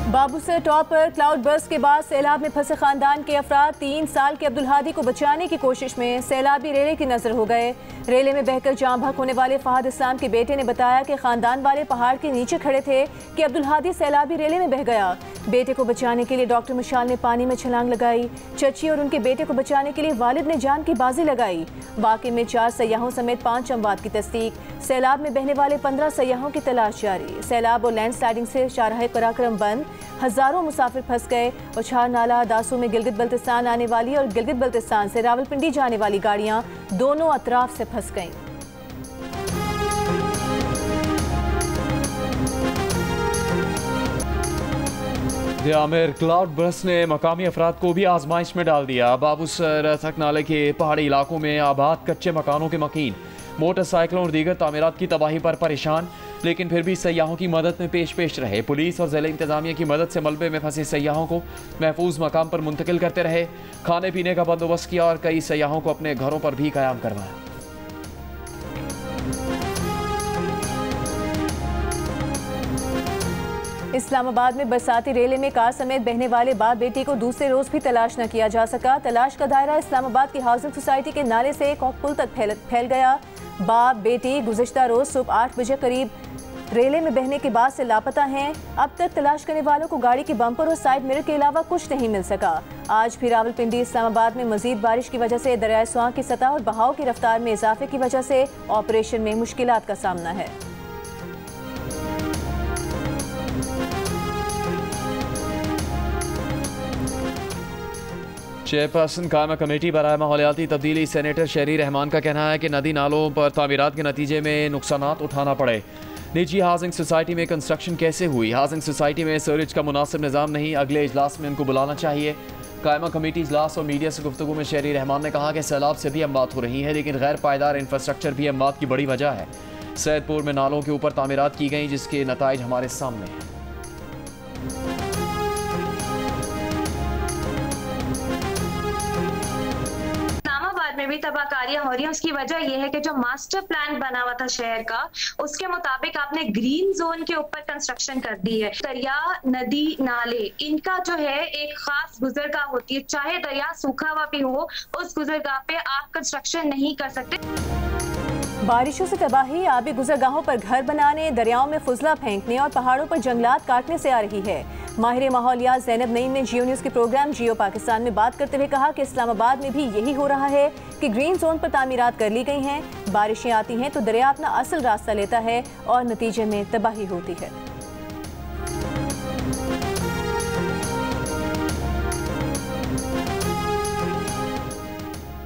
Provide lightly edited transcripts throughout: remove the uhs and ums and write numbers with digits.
Babusar top पर cloud burst के बाद सैलाब में फंसे खानदान के अफराद 3 साल के अब्दुल हादी को बचाने की कोशिश में सैलाबी रेले की नजर हो गए। रेले में बहकर जान भक होने वाले फहद इस्लाम के बेटे ने बताया कि खानदान वाले पहाड़ के नीचे खड़े थे कि अब्दुल हादी सैलाबी रेले में बह गया। बेटे को बचाने के लिए डॉक्टर मशाल ने पानी में छलांग लगाई। चची और उनके बेटे को बचाने के लिए वालिद ने जान की बाजी लगाई। वाक़े में 4 सयाहों समेत 5 अमवात की तस्दीक। सैलाब में बहने वाले 15 सयाहों की तलाश जारी। सैलाब और लैंडस्लाइडिंग से शाहराह कराक्रम बंद, हजारों मुसाफिर फंस गए। उछार नाला दासू में गिलगित बल्तिस्तान आने वाली और गिलगित बल्तिस्तान से रावलपिंडी जाने वाली गाड़ियां दोनों अतराफ से फंस गईं। आमिर क्लाउड बर्स्ट ने मकामी अफराद को भी आजमाइश में डाल दिया। बाबूसर तक नाले के पहाड़ी इलाकों में आबाद कच्चे मकानों के मकीन मोटरसाइकिलों और दीगर तामीरात की तबाही पर परेशान, लेकिन फिर भी सयाहों की मदद में पेश रहे। पुलिस और ज़िला इंतजामिया की मदद से मलबे में फंसे सयाहों को महफूज मकाम पर मुंतकिल करते रहे। खाने पीने का बंदोबस्त किया और कई सयाहों को अपने घरों पर भी क़याम करवाया। इस्लामाबाद में बरसाती रेले में कार समेत बहने वाले बाप बेटी को दूसरे रोज भी तलाश न किया जा सका। तलाश का दायरा इस्लामाबाद की हाउसिंग सोसाइटी के नाले से पुल तक फैल गया। बाप बेटी गुज़िश्ता रोज सुबह 8 बजे करीब रेले में बहने के बाद से लापता हैं। अब तक तलाश करने वालों को गाड़ी के बम्पर और साइड मिरर के अलावा कुछ नहीं मिल सका। आज भी रावलपिंडी इस्लामाबाद में मजीद बारिश की वजह से दरियाए स्वां की सतह और बहाव की रफ्तार में इजाफे की वजह से ऑपरेशन में मुश्किलात का सामना है। चेयरपर्सन कायमा कमेटी बराए माहौलियाती तब्दीली सेनेटर शहरी रहमान का कहना है कि नदी नालों पर तामीरात के नतीजे में नुकसानात उठाना पड़े। निजी हाउसिंग सोसाइटी में कंस्ट्रक्शन कैसे हुई? हाउसिंग सोसाइटी में सीवरेज का मुनासिब निज़ाम नहीं, अगले इजलास में उनको बुलाना चाहिए। कायमा कमेटी इजलास और मीडिया से गुफ्तगू में शहरी रहमान ने कहा कि सैलाब से भी अमवात हो रही है, लेकिन गैर पायदार इंफ्रास्ट्रक्चर भी अमवात की बड़ी वजह है। सैदपुर में नालों के ऊपर तामीरात की गई, जिसके नताइज हमारे सामने हैं। में भी तबाहकारियां हो रही हैं। उसकी वजह यह है कि जो मास्टर प्लान बना हुआ था शहर का, उसके मुताबिक आपने ग्रीन जोन के ऊपर कंस्ट्रक्शन कर दी है। दरिया, नदी, नाले, इनका जो है एक खास गुजरगाह होती है। चाहे दरिया सूखा हुआ भी हो, उस गुजरगाह पे आप कंस्ट्रक्शन नहीं कर सकते। बारिशों से तबाही आबी गुजरगाहों पर घर बनाने, दरियाओं में फुजला फेंकने और पहाड़ों पर जंगलात काटने से आ रही है। माहिर माहौलियात ज़ैनब नईम ने जियो न्यूज़ के प्रोग्राम जियो पाकिस्तान में बात करते हुए कहा कि इस्लामाबाद में भी यही हो रहा है कि ग्रीन जोन पर तामीरात कर ली गई हैं। बारिशें आती हैं तो दरिया अपना असल रास्ता लेता है और नतीजे में तबाही होती है।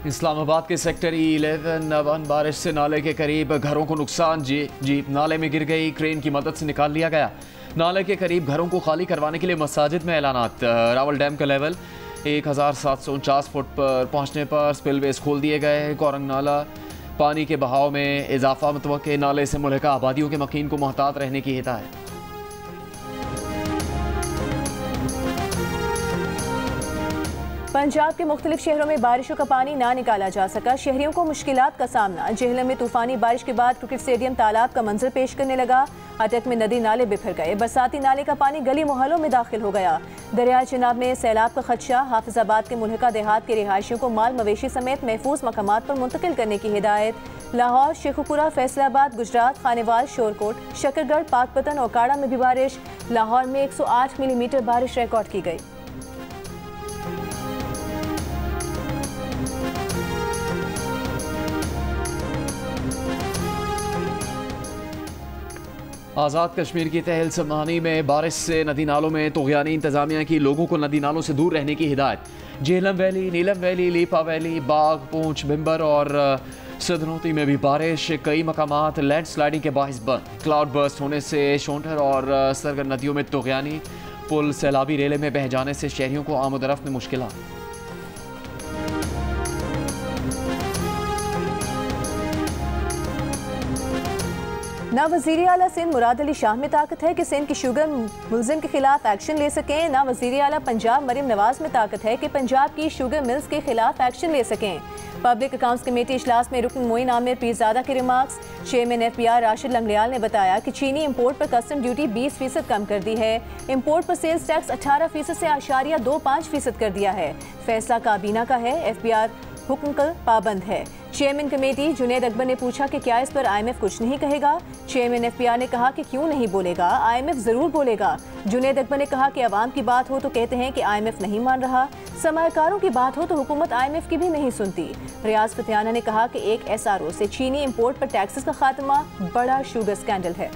इस्लामाबाद के सेक्टर E11 बारिश से नाले के करीब घरों को नुकसान। जीप नाले में गिर गई, क्रेन की मदद से निकाल लिया गया। नाले के करीब घरों को खाली करवाने के लिए मसाजिद में ऐलानात। रावल डैम का लेवल 1749 फुट पर पहुंचने पर स्पिलवेज खोल दिए गए। कोरंग नाला पानी के बहाव में इजाफा मुतवक्के। नाले से मुल्हिका आबादियों के मकीन को मोहतात रहने की हिदायत। पंजाब के मुख्तलिफ शहरों में बारिशों का पानी ना निकाला जा सका, शहरियों को मुश्किलात का सामना। जेहलम में तूफानी बारिश के बाद क्रिकेट स्टेडियम तालाब का मंजर पेश करने लगा। अटक में नदी नाले बिखर गए। बरसाती नाले का पानी गली मोहल्लों में दाखिल हो गया। दरिया चिनाब में सैलाब का खदशा। हाफिजाबाद के मुल्हिका देहात के रिहायशियों को माल मवेशी समेत महफूज मकामात पर मुंतकिल करने की हिदायत। लाहौर, शेखुपुरा, फैसलाबाद, गुजरात, खानेवाल, शोरकोट, शकरगढ़, पाकपतन और काड़ा में भी बारिश। लाहौर में 108 मिलीमीटर बारिश रिकॉर्ड की गई। आज़ाद कश्मीर की तहल समानी में बारिश से नदी नालों में तोग़यानी इंतज़ामिया की लोगों को नदी नालों से दूर रहने की हिदायत। जेहलम वैली, नीलम वैली, लीपा वैली, बाग, पूंछ, भिम्बर और सदनोती में भी बारिश। कई मकामात लैंडस्लाइडिंग के बाइस बंद। क्लाउड बर्स्ट होने से शोंठर और सरगर नदियों में तोग़यानी। पुल सैलाबी रेले में बह जाने से शहरियों को आमदरफ्त में मुश्किलात। ना वज़ीर आला सिंध मुराद अली शाह में ताकत है कि सिंध की शुगर मुलजिम के खिलाफ एक्शन ले सकें। ना वज़ीर आला पंजाब मरीम नवाज में ताकत है कि पंजाब की शुगर मिल्स के खिलाफ एक्शन ले सकें। पब्लिक अकाउंट्स कमेटी इजलास में रुकन मोइन आमिर पीरजादा के remarks. Chairman FPR Rashid Langrial ने बताया कि चीनी इंपोर्ट पर कस्टम ड्यूटी 20% कम कर दी है। इंपोर्ट पर सेल्स टैक्स 18% से 8.25% कर दिया है। फैसला काबीना का है, FPR हुक्म का पाबंद है। चेयरमैन कमेटी जुनेद अकबर ने पूछा कि क्या इस पर IMF कुछ नहीं कहेगा। चेयरमैन FPR ने कहा कि क्यों नहीं बोलेगा, IMF ज़रूर बोलेगा। जुनेद अकबर ने कहा कि अवाम की बात हो तो कहते हैं कि IMF नहीं मान रहा, सरमायाकारों की बात हो तो हुकूमत IMF की भी नहीं सुनती। रियाज फतियाना ने कहा कि एक SRO से चीनी इंपोर्ट पर टैक्सेस का खात्मा बड़ा शुगर स्कैंडल है।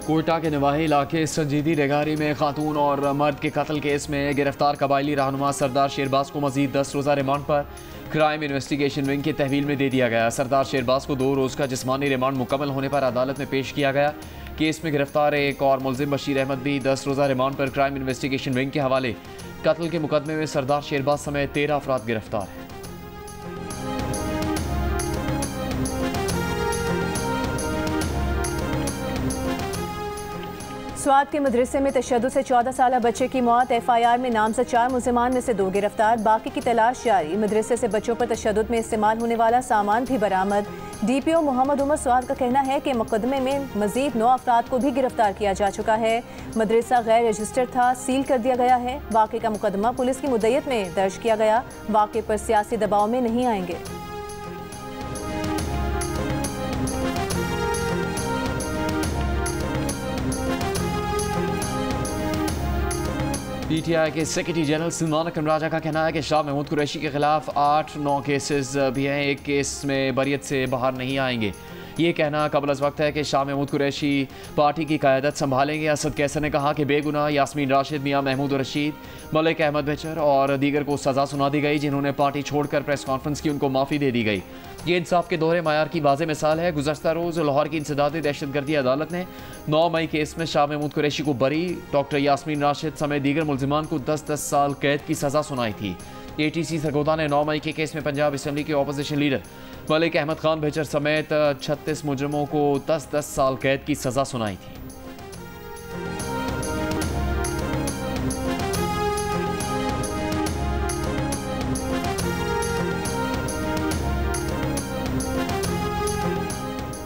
कोयटा के नवाही इलाके संजीदी रेगारी में खातून और मर्द के कत्ल केस में गिरफ्तार कबायली रहनुमा सरदार शेरबाज को मजीद 10 रोज़ा रिमांड पर क्राइम इन्वेस्टिगेशन विंग की तहवील में दे दिया गया। सरदार शेरबाज को 2 रोज़ का जिस्मानी रिमांड मुकम्मल होने पर अदालत में पेश किया गया। केस में गिरफ्तार एक और मुलजिम बशीर अहमद भी 10 रोज़ा रिमांड पर क्राइम इन्वेस्टिगेशन विंग के हवाले। कत्ल के मुकदमे में सरदार शेरबाज समेत 13 अफराद गिरफ्तार हैं। स्वात के मदरसे में तशद्दुद से 14 साल बच्चे की मौत। FIR में नामजद 4 मुलजिमान में से 2 गिरफ्तार, बाकी की तलाश जारी। मदरसे से बच्चों पर तशद्दुद में इस्तेमाल होने वाला सामान भी बरामद। DPO मोहम्मद उमर स्वात का कहना है कि मुकदमे में मजीद 9 अफराद को भी गिरफ्तार किया जा चुका है। मदरसा गैर रजिस्टर्ड था, सील कर दिया गया है। वाक़े का मुकदमा पुलिस की मुद्दत में दर्ज किया गया। वाक़े पर सियासी दबाव में नहीं आएंगे। PTI के सेक्रेटरी जनरल सलमान अकरम राजा का कहना है कि शाह महमूद कुरैशी के खिलाफ 8-9 केसेस भी हैं, एक केस में बरियत से बाहर नहीं आएंगे। ये कहना कबल अज़ वक्त है कि शाह महमूद कुरैशी पार्टी की क़यादत संभालेंगे। असद कैसर ने कहा कि बेगुनाह यास्मीन राशिद, मियां महमूद रशीद, मलिक अहमद बेचर और दीगर को सज़ा सुना दी गई जिन्होंने पार्टी छोड़कर प्रेस कॉन्फ्रेंस की, उनको माफ़ी दे दी गई। ये इंसाफ के दोहरे मायार की वाज़ेह मिसाल है। गुज़श्ता रोज़ लाहौर की इंसदादी दहशतगर्दी अदालत ने 9 मई केस में शाह महमूद कुरैशी को बरी, डॉक्टर यास्मीन राशिद समेत दीगर मुलजिमान को 10-10 साल कैद की सज़ा सुनाई थी। ATC सरगोदा ने 9 मई के केस में पंजाब असम्बली के अपोजिशन लीडर मलिक अहमद खान बेचर समेत 36 मुजरिमों को 10-10 साल कैद की सज़ा सुनाई थी।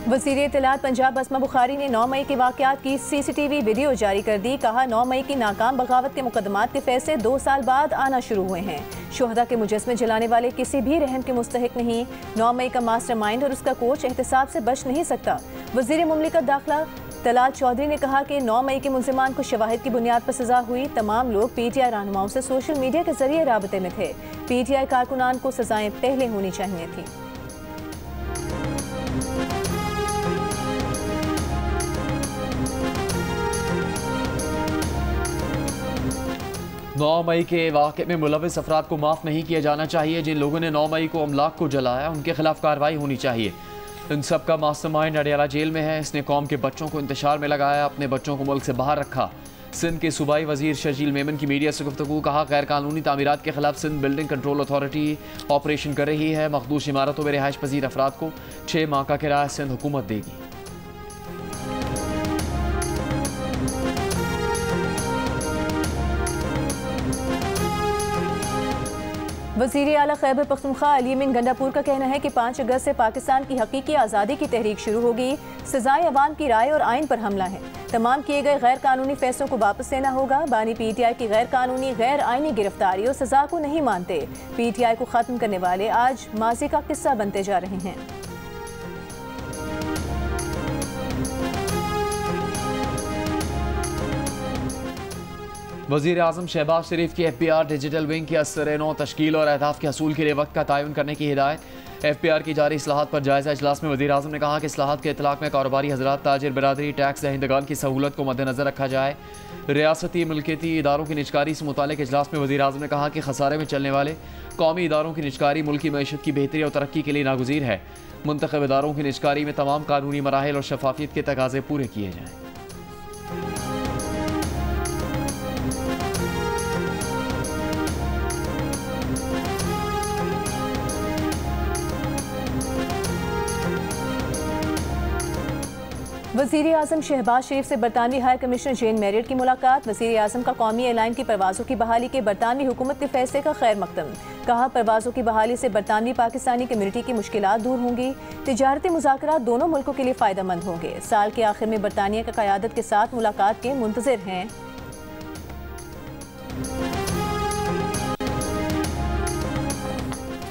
वज़ीर इत्तलात पंजाब अस्मा बुखारी ने 9 मई के वाक़यात की CCTV वीडियो जारी कर दी। कहा 9 मई की नाकाम बगावत के मुकदमात के फैसले 2 साल बाद आना शुरू हुए हैं। शुहदा के मुजस्मे जलाने वाले किसी भी रहम के मुस्तहिक नहीं। 9 मई का मास्टरमाइंड और उसका कोच एहतसाब से बच नहीं सकता। वज़ीर मुमलिकत दाखिला तलाल चौधरी ने कहा कि 9 मई के मुलजिमान को शवाहिद की बुनियाद पर सजा हुई। तमाम लोग PTI रहनुमाओं से सोशल मीडिया के जरिए राबते में थे। PTI कारकुनान को सजाएं पहले होनी चाहिए थी। 9 मई के वाक़े में मुलविस अफराद को माफ़ नहीं किया जाना चाहिए। जिन लोगों ने 9 मई को अमलाक को जलाया उनके खिलाफ कार्रवाई होनी चाहिए। इन सब का मास्टरमाइंड अडियाला जेल में है। इसने कौम के बच्चों को इंतशार में लगाया, अपने बच्चों को मुल्क से बाहर रखा। सिंध के सूबाई वजीर शर्जील मेमन की मीडिया से गुफ्तगू। कहा गैर कानूनी तामीरात के खिलाफ Sindh building control authority operation कर रही है। मखदूश इमारतों में रिहाइश पजीर अफराद को 6 माह का किराया सिंध हुकूमत देगी। वज़ीर आला खैबर पख्तूनख्वा अली अमीन गंडापुर का कहना है कि 5 अगस्त से पाकिस्तान की हकीकी आज़ादी की तहरीक शुरू होगी। सजाएं अवाम की राय और आइन पर हमला है। तमाम किए गए गैर कानूनी फैसलों को वापस लेना होगा। बानी PTI की गैर कानूनी गैर आइनी गिरफ्तारी और सजा को नहीं मानते। PTI को ख़त्म करने वाले आज माजी का किस्सा बनते जा रहे हैं। वज़ीर आज़म शहबाज शरीफ की FPR डिजिटल विंग की असर-ए-नौ तश्कील और अहदाफ के हसूल के लिए वक्त का तयन करने की हिदायत। FPR की जारी इस्लाहात पर जायज़ा इजलास में वज़ीर आज़म ने कहा कि इस्लाहात के इतलाक़ में कारोबारी हज़रात, ताजिर बरादरी, टैक्स दहिंदगान की सहूलत को मद्देनज़र रखा जाए। रियासती मिल्कियती इदारों की निजकारी से मुतालिक इजलास में वज़ीर आज़म ने कहा कि खसारे में चलने वाले कौमी इदारों की निजकारी मुल्की मईशत की बेहतरी और तरक्की के लिए नागुज़ीर है। मुंतखब इदारों की निजकारी में तमाम कानूनी मराहिल और शफाफियत के तकाज़े पूरे किए जाएँ। वज़ीर आज़म शहबाज शरीफ से बरतानवी हाई कमिश्नर जेन मेरिट की मुलाकात। वज़ीर आज़म का कौमी एयरलाइन की परवाज़ों की बहाली के बरतानवी हुकूमत के फैसले का खैर मकदम। कहा, परवाज़ों की बहाली से बरतानवी पाकिस्तानी कम्युनिटी की मुश्किलात दूर होंगी। तिजारती मुज़ाकरात दोनों मुल्कों के लिए फ़ायदेमंद होंगे। साल के आखिर में बरतानिया की क़यादत के साथ मुलाकात के मुंतज़िर हैं।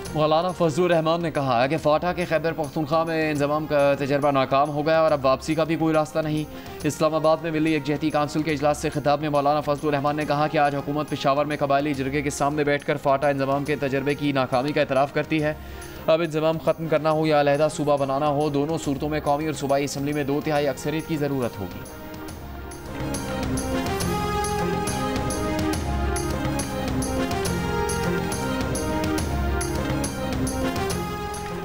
मौलाना फजलुर रहमान ने कहा है कि फाटा के खैबर पख्तूनख्वा में इंजमाम का तजर्बा नाकाम हो गया और अब वापसी का भी कोई रास्ता नहीं। इस्लामाबाद में मिली यकजहती काउंसिल के इजलास से खिताब में मौलाना फजलुर रहमान ने कहा कि आज हुकूमत पेशावर में कबायली जरगे के सामने बैठकर फाटा इंजमाम के तजर्बे की नाकामी का एतराफ़ करती है। अब इंजमाम ख़त्म करना हो या अलहदा सूबा बनाना हो, दोनों सूरतों में कौमी और सूबाई असम्बली में 2/3 अक्सरियत की ज़रूरत होगी।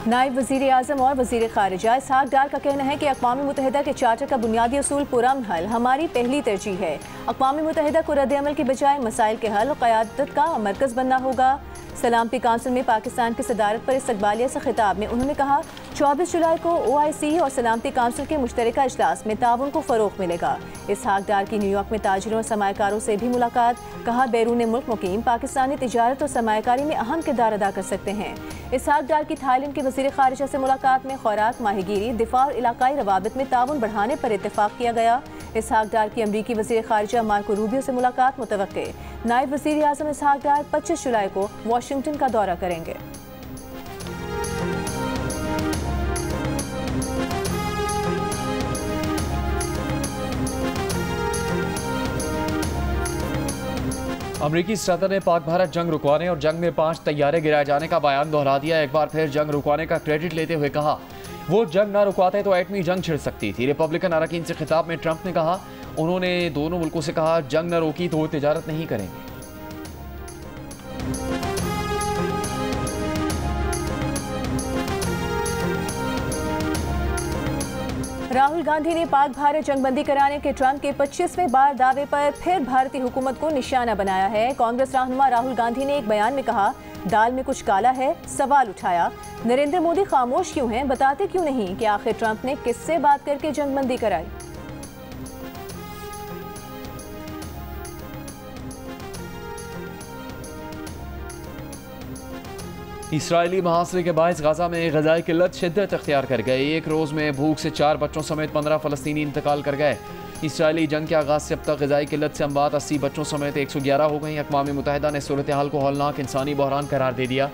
नायब वज़ीर आज़म और वज़ीर ख़ारिजा इसहाक़ डार का कहना है कि अक़वाम मुत्तहिदा के चार्टर का बुनियादी असूल पुरअमन हल हमारी पहली तरजीह है। अक़वाम मुत्तहिदा को रद्द-ए-अमल की बजाय मसाइल के हल और क़यादत का मरकज़ बनना होगा। सलामती काउंसिल में पाकिस्तान की सदारत पर इस्तक़बालिया से खिताब में उन्होंने कहा, 24 जुलाई को OIC और सलामती काउंसिल के मुश्तरका इजलास में ताउन को फ़रोग़ मिलेगा। इसहाक़ डार की न्यूयॉर्क में ताजिरों और सरमायाकारों से भी मुलाकात। कहा, बैरून मुल्क मुकीम पाकिस्तानी तिजारत और सरमायाकारी में अहम किरदार अदा कर सकते हैं। इसहाक़ डार की थाईलैंड के वज़ीर ख़ारिजा से मुलाकात में खुराक, माहीगीरी, दिफा और इलाकाई रवाबित में ताउन बढ़ाने पर इत्तेफ़ाक़ किया गया। इसहाक़ डार की अमरीकी वज़ीर ख़ारिजा मार्को रूबियो से मुलाकात मुतवक्के। नायब वज़ीर आज़म इसहाक़ डार 25 जुलाई को वाशिंगटन का दौरा करेंगे। अमरीकी सदर ने पाक भारत जंग रुकवाने और जंग में 5 तैयारे गिराए जाने का बयान दोहरा दिया। एक बार फिर जंग रुकवाने का क्रेडिट लेते हुए कहा, वो जंग ना रुकवाते तो एटमी जंग छिड़ सकती थी। रिपब्लिकन अरकान से खिताब में ट्रंप ने कहा, उन्होंने दोनों मुल्कों से कहा, जंग न रोकी तो वो तिजारत नहीं करेंगे। राहुल गांधी ने पाक भारत जंगबंदी कराने के ट्रंप के 25वें बार दावे पर फिर भारतीय हुकूमत को निशाना बनाया है। कांग्रेस रहनुमा राहुल गांधी ने एक बयान में कहा, दाल में कुछ काला है। सवाल उठाया, नरेंद्र मोदी खामोश क्यों हैं, बताते क्यों नहीं कि आखिर ट्रंप ने किससे बात करके जंगबंदी कराई। इसराइली महासरे के बायस गाजा में ग़ज़ाई किल्लत शिद्दत अख्तियार कर गई। एक रोज़ में भूख से 4 बच्चों समेत 15 फ़लस्तीनी इंतकाल कर गए। इसराइली जंग के आगाज़ से अब तक ग़ज़ाई किल्लत से अमवात 80 बच्चों समेत 111 हो गई। अक़वाम मुत्तहिदा ने सूरत हाल को हौलनाक इंसानी बहरान करार दे दिया।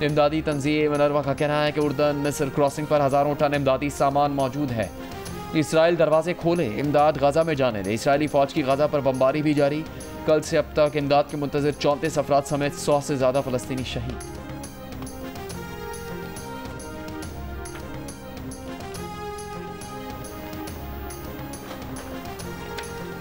इमदादी तंज़ीम मिनर्वा का कहना है कि उर्दन मिस्र क्रॉसिंग पर हज़ारों टन इमदादी सामान मौजूद है। इसराइल दरवाजे खोले, इमदाद गाजा में जाने दे। इसराइली फ़ौज की गाजा पर बमबारी भी जारी। कल से अब तक इमदाद के मुंतज़िर 34 अफराद समेत 100 से ज़्यादा फ़लस्तीनी शहीद।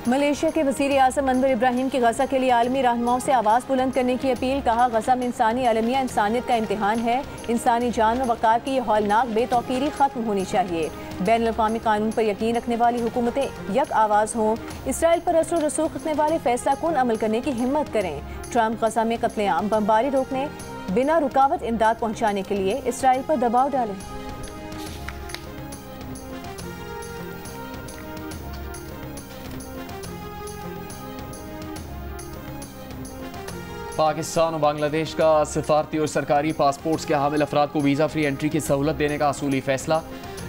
मलेशिया के वज़ीर आज़म अनवर इब्राहिम की गज़ा के लिए आलमी रहनुमाओं से आवाज़ बुलंद करने की अपील। कहा, गज़ा में इंसानी अलमिया इंसानियत का इम्तिहान है। इंसानी जान और वक़ार की ये हौलनाक बेतौकीरी ख़त्म होनी चाहिए। बैन अल-अक़वामी कानून पर यकीन रखने वाली हुकूमतें यक आवाज़ हों। इसराइल पर असर रसूख रखने वाले फैसला कौन अमल करने की हिम्मत करें। ट्रंप गज़ा में कत्लेआम, बमबारी रोकने, बिना रुकावट इमदाद पहुँचाने के लिए इसराइल पर दबाव डालें। पाकिस्तान और बांग्लादेश का सिफारती और सरकारी पासपोर्ट्स के हामिल अफराद को वीज़ा फ्री एंट्री की सहूलत देने का असूली फैसला।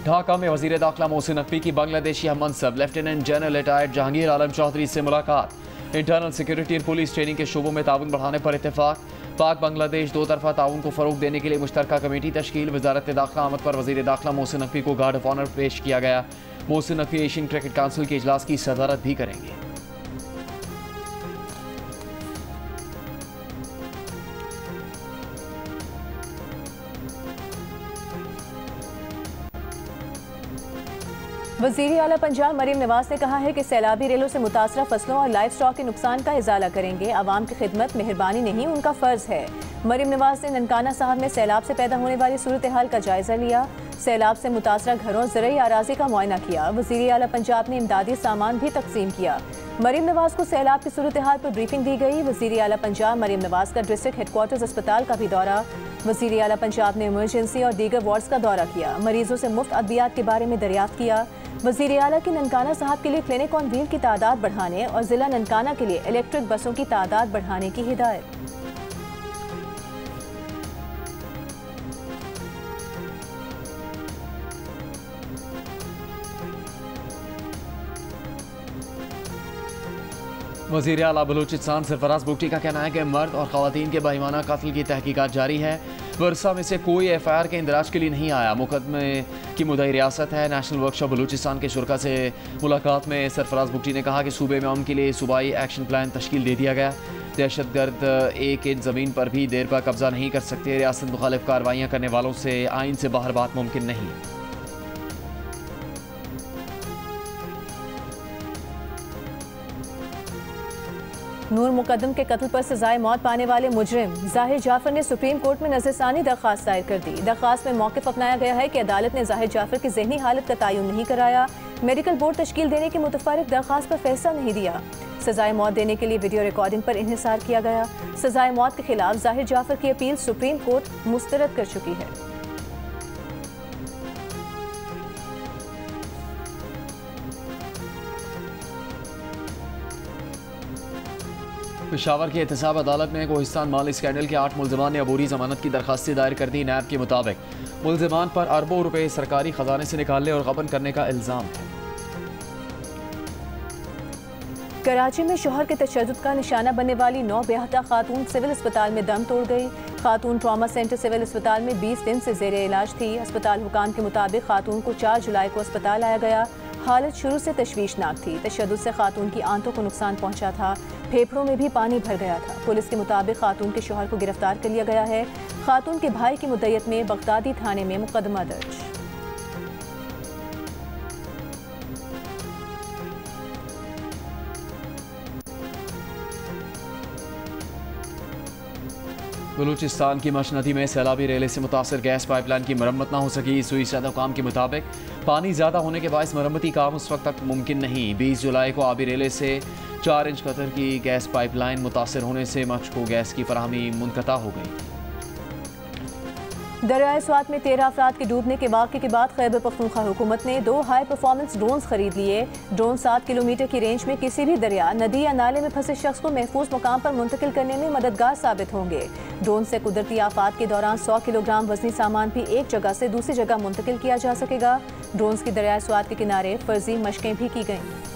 ढाका में वज़ीर दाखिला मोहसिन नकवी की बांग्लादेशी हममनसब lieutenant general retired Jahangir Alam Chaudhry से मुलाकात। इंटरनल सिक्योरिटी और पुलिस ट्रेनिंग के शोबों में ताउन बढ़ाने पर इत्तेफाक। पाक बांग्लादेश 2 तरफा ताउन को फ़रोग़ देने के लिए मुश्तरका कमेटी तश्कील। वज़ारत दाखिला आमद पर वज़ीर दाखिला मोहसिन नकवी को गार्ड ऑफ ऑनर पेश किया गया। Mohsin Naqvi Asian cricket council के इजलास की सदारत भी करेंगे। वज़ीर आला पंजाब मरीम नवाज ने कहा है कि सैलाबी रेलों से मुतासरा फसलों और लाइफ स्टॉक के नुकसान का इजाला करेंगे। आवाम की खिदमत मेहरबानी नहीं, उनका फ़र्ज़ है। मरीम नवाज ने ननकाना साहब में सैलाब से पैदा होने वाली सूरत हाल का जायज़ा लिया। सैलाब से मुतासरा घरों, ज़रई आराज़ी का मुआयना किया। वज़ीर आला पंजाब ने इमदादी सामान भी तकसीम किया। मरीम नवाज को सैलाब की सूरत हाल पर ब्रीफिंग दी गई। वज़ीर आला पंजाब मरीम नवाज का डिस्ट्रिक्ट हेडक्वार्टर्स अस्पताल का भी दौरा। वज़ीर आला पंजाब ने इमरजेंसी और दीगर वार्ड्स का दौरा किया, मरीजों से मुफ्त अद्वियात के बारे में दरियाफ्त किया। वज़ीर आला की ननकाना साहब के लिए क्लिनिक ऑन व्हील की तादाद बढ़ाने और ज़िला ननकाना के लिए इलेक्ट्रिक बसों की तादाद बढ़ाने की हिदायत। वज़ीर आला बलूचिस्तान सरफराज बुगटी का कहना है कि मर्द और ख़वातीन के बेईमाना कत्ल की तहकीकात जारी है। वर्षा में से कोई FIR के इंदराज के लिए नहीं आया। मुकदमे की मुद्दई रियासत है। नेशनल वर्कशॉप बलूचिस्तान के शुरा से मुलाकात में सरफराज बुगटी ने कहा कि सूबे में अमन के लिए सूबाई एक्शन प्लान तश्कील दे दिया गया। दहशतगर्द एक इंच ज़मीन पर भी देर पर कब्जा नहीं कर सकते। रियासत मुखालिफ कार्रवाइयाँ करने वालों से आइन से बाहर बात मुमकिन नहीं। नूर मुकद्दम के कत्ल पर सजाए मौत पाने वाले मुजरिम जाहिर जाफर ने सुप्रीम कोर्ट में नजरसानी दरख्वास्त दायर कर दी। दरख्वास्त में मौक़िफ़ अपनाया गया है कि अदालत ने जाहिर जाफर की ज़हनी हालत का तयन नहीं कराया, मेडिकल बोर्ड तश्कील देने की मुतफ़र्रिक़ दरख्वास्त पर फैसला नहीं दिया। सजाए मौत देने के लिए वीडियो रिकॉर्डिंग पर इन्हिसार किया गया। सजाए मौत के खिलाफ जाहिर जाफर की अपील सुप्रीम कोर्ट मुस्तरद कर चुकी है। पेशावर की एहतसाब अदालत में कोहिस्तान माल स्कैंडल के 8 मुलजमान ने अबूरी जमानत की दरखास्तें दायर कर दी। नैब के मुताबिक मुलजमान पर अरबों रुपए सरकारी खजाने से निकालने और गबन करने का इल्ज़ाम है। कराची में शोहर के तशद्दुद का निशाना बनने वाली 9 बेहता खातून सिविल अस्पताल में दम तोड़ गई। खातून ट्रामा सेंटर सिविल अस्पताल में 20 दिन से ज़ेरे इलाज थी। अस्पताल हुकाम के मुताबिक खातून को 4 जुलाई को अस्पताल लाया गया। हालत शुरू से तशवीशनाक थी। तशद्दुद से खातून की आंतों को नुकसान पहुंचा था, फेफड़ों में भी पानी भर गया था। पुलिस के मुताबिक खातून के शोहर को गिरफ्तार कर लिया गया है। खातून के भाई की मुद्दत में बगदादी थाने में मुकदमा दर्ज। बलूचिस्तान की मशनदी में सैलाबी रेले से मुतासर गैस पाइपलाइन की मरम्मत न हो सकी। सुई सैदा हुकाम के मुताबिक पानी ज़्यादा होने के बायस मरम्मती काम उस वक्त तक मुमकिन नहीं। 20 जुलाई को आबी रेले से 4 इंच कतर की गैस पाइपलाइन मुतासर होने से मच को गैस की फराहमी मुनक़ता हो गई। दरियाए स्वात में 13 अफराद के डूबने के वाक़े के बाद खैबर पख्तूनख्वा हुकूमत ने 2 हाई परफॉर्मेंस ड्रोन्स खरीद लिए। ड्रोन 7 किलोमीटर की रेंज में किसी भी दरिया, नदी या नाले में फंसे शख्स को महफूज मुकाम पर मुंतकिल करने में मददगार साबित होंगे। ड्रोन से कुदरती आफात के दौरान 100 किलोग्राम वजनी सामान भी एक जगह से दूसरी जगह मुंतकिल किया जा सकेगा। ड्रोन्स की दरियाए स्वात के किनारे फर्जी मशकें भी की गईं।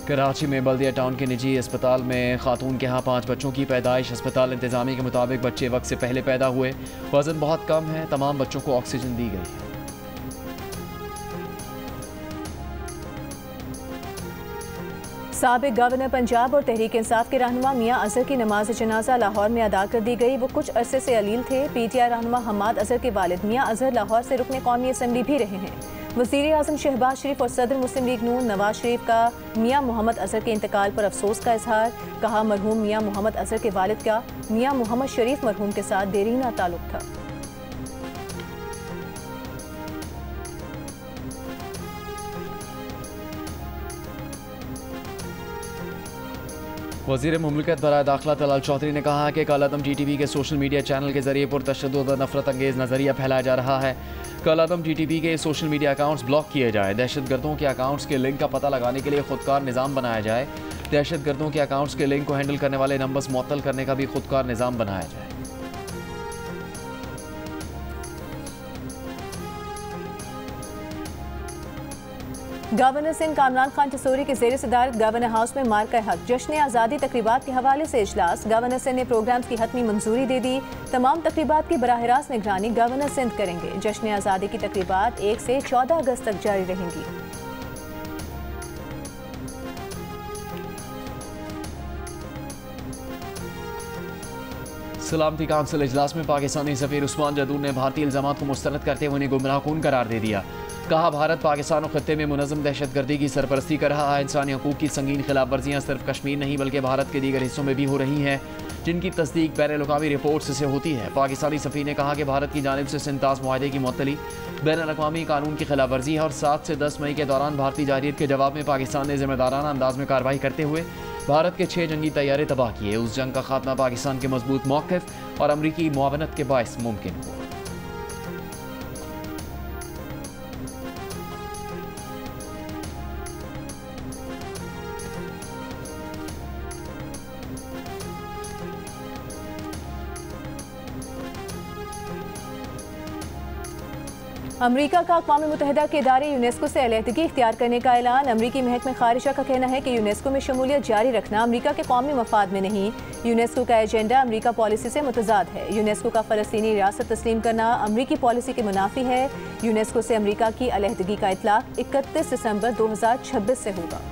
कराची में बल्दिया टाउन के निजी अस्पताल में खातून के यहाँ 5 बच्चों की पैदाइश। अस्पताल इंतजामिया के मुताबिक बच्चे वक्त से पहले पैदा हुए, वजन बहुत कम है। तमाम बच्चों को ऑक्सीजन दी गई है। साबिक गवर्नर पंजाब और तहरीक इंसाफ के रहनुमा मियां अजहर की नमाज जनाजा लाहौर में अदा कर दी गई। वो कुछ अरसे से अलील थे। PTI रहनुमा हम्माद अजहर के वालिद मियां अजहर लाहौर से रुकने कौमी असम्बली भी रहे हैं। वज़ीर आज़म शहबाज शरीफ और सदर मुस्लिम लीग नून नवाज शरीफ का मियां मोहम्मद अजहर के इंतकाल पर अफसोस का इजहार। कहा, मरहूम मियां मोहम्मद अजहर के वालिद का मियां मोहम्मद शरीफ मरहूम के साथ देरीना ताल्लुक था। वज़ीर मुमलिकत बराए दाखिला तलाल चौधरी ने कहा कि कल-अदम TTV के सोशल मीडिया चैनल के जरिए पुरतशद्दुद और नफरत अंगेज़ नज़रिया फैलाया जा रहा है। कल-अदम TTV के सोशल मीडिया अकाउंट्स ब्लॉक किए जाए। दहशतगर्दों के अकाउंट्स के लिंक का पता लगाने के लिए खुदकार निज़ाम बनाया जाए। दहशतगर्दों के अकाउंट्स के लिंक को हैंडल करने वाले नंबर्स मुअत्तल करने का भी खुदकार निज़ाम बनाया जाए। गवर्नर सिंह कामरान खान टसोरी के ज़ेर सदारत गवर्नर हाउस में मार्का हक जश्न आज़ादी तकरीबात के हवाले से इजलास। गवर्नर सिंह ने प्रोग्राम्स की हतमी मंजूरी दे दी। तमाम तकरीबात की बराह रास्त निगरानी गवर्नर सिंध करेंगे। जश्न आज़ादी की तकरीबात 1 से 14 अगस्त तक जारी रहेंगी। सलामती काउंसिल इजलास में पाकिस्तानी सफीर उस्मान जदूर ने भारतीय इल्जामात को मुस्तरद करते हुए उन्हें गुमराहकुन करार दे दिया। कहा, भारत पाकिस्तान और खत्ते में मुनज़्ज़म दहशतगर्दी की सरपरस्ती कर रहा है। इंसानी हकूक़ की संगीन खिलाफ वर्जियाँ सिर्फ कश्मीर नहीं बल्कि भारत के दीगर हिस्सों में भी हो रही हैं, जिनकी तस्दीक बैनुल-अक़वामी रिपोर्ट्स से होती है। पाकिस्तानी सफ़ीर ने कहा कि भारत की जानिब से सिंतास मुआहदे की मुअत्तली बैनुल-अक़वामी कानून की खिलाफ वर्जी है और 7 से 10 मई के दौरान भारतीय जारियत के जवाब में पाकिस्तान ने ज़िम्मेदाराना अंदाज में कार्रवाई करते हुए भारत के 6 जंगी तैयारे तबाह किए। उस जंग का खात्मा पाकिस्तान के मजबूत मौक़िफ़ और अमरीकी मुआवनत के बायस मुमकिन हुआ। अमरीका का अक़वाम मुत्तहिदा के इदारे यूनेस्को से अलहदगी इख्तियार करने का ऐलान। अमरीकी महकमा ख़ारिजा का कहना है कि यूनेस्को में शमूलियत जारी रखना अमरीका के कौमी मफाद में नहीं। यूनेस्को का एजेंडा अमरीका पॉलिसी से मुतज़ाद है। यूनेस्को का फ़लस्तीनी रियासत तस्लीम करना अमरीकी पॉलिसी के मुनाफी है। यूनेस्को से अमरीका की अलहदगी का इतलाक़ 31 दिसंबर 2026 से होगा।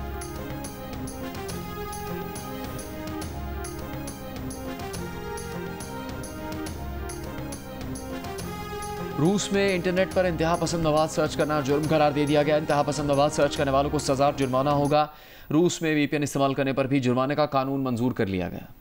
रूस में इंटरनेट पर इंतहा पसंद मवाद सर्च करना जुर्म करार दे दिया गया। इंतहा पसंद मवाद सर्च करने वालों को सज़ा जुर्माना होगा। रूस में VPN इस्तेमाल करने पर भी जुर्माने का कानून मंजूर कर लिया गया।